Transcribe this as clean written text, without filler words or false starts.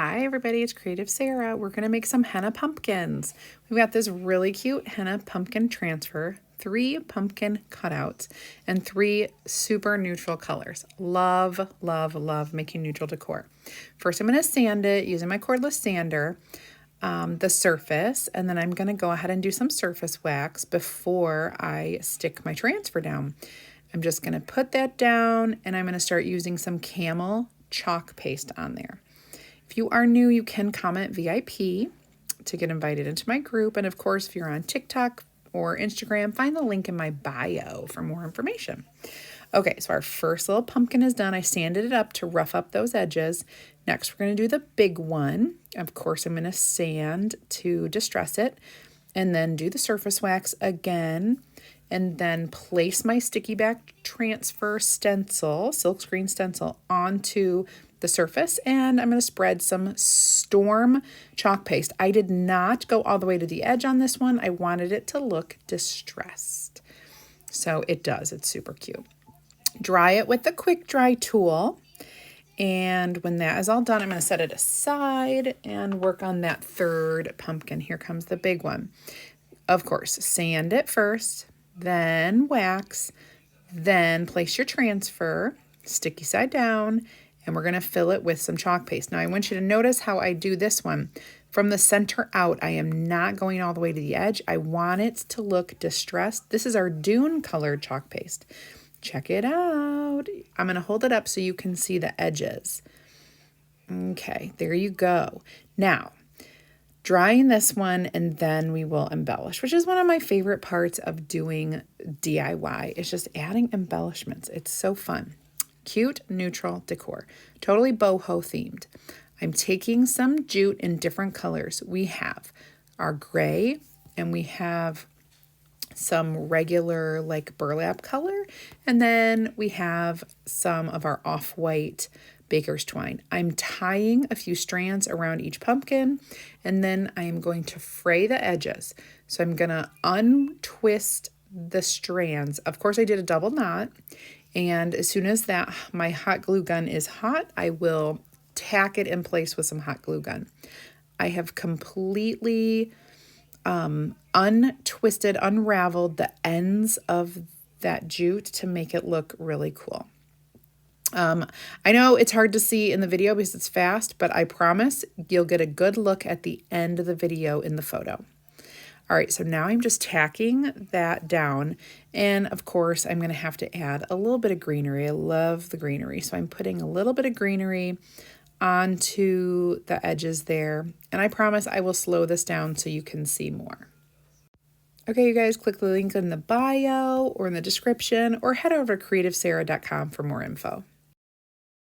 Hi everybody, it's Creative Sarah. We're going to make some henna pumpkins. We've got this really cute henna pumpkin transfer, 3 pumpkin cutouts, and 3 super neutral colors. Love, love, love making neutral decor. First I'm going to sand it using my cordless sander, the surface, and then I'm going to go ahead and do some surface wax before I stick my transfer down. I'm just going to put that down and I'm going to start using some camel chalk paste on there. If you are new, you can comment VIP to get invited into my group. And of course, if you're on TikTok or Instagram, find the link in my bio for more information. Okay, so our first little pumpkin is done. I sanded it up to rough up those edges. Next, we're going to do the big one. Of course, I'm going to sand to distress it and then do the surface wax again. And then place my sticky back transfer stencil, silkscreen stencil, onto the surface, and I'm going to spread some Storm chalk paste. I did not go all the way to the edge on this one. I wanted it to look distressed. So it does. It's super cute. Dry it with the quick dry tool. And when that is all done, I'm going to set it aside and work on that third pumpkin. Here comes the big one. Of course, sand it first, then wax, then place your transfer, sticky side down, and we're going to fill it with some chalk paste. Now, I want you to notice how I do this one. From the center out, I am not going all the way to the edge. I want it to look distressed. This is our Dune colored chalk paste. Check it out. I'm going to hold it up so you can see the edges. Okay, there you go. Now, drying this one, and then we will embellish, which is one of my favorite parts of doing DIY. It's just adding embellishments. It's so fun. Cute, neutral decor. Totally boho themed. I'm taking some jute in different colors. We have our gray, and we have some regular like burlap color, and then we have some of our off-white baker's twine. I'm tying a few strands around each pumpkin, and then I am going to fray the edges. So I'm going to untwist the strands. Of course, I did a double knot, and as soon as that my hot glue gun is hot, I will tack it in place with some hot glue gun. I have completely untwisted, unraveled the ends of that jute to make it look really cool. I know it's hard to see in the video because it's fast, but I promise you'll get a good look at the end of the video in the photo. All right, so now I'm just tacking that down, and of course I'm going to have to add a little bit of greenery. I love the greenery, so I'm putting a little bit of greenery onto the edges there, and I promise I will slow this down so you can see more. Okay, you guys, click the link in the bio or in the description, or head over to CreativeSarah.com for more info.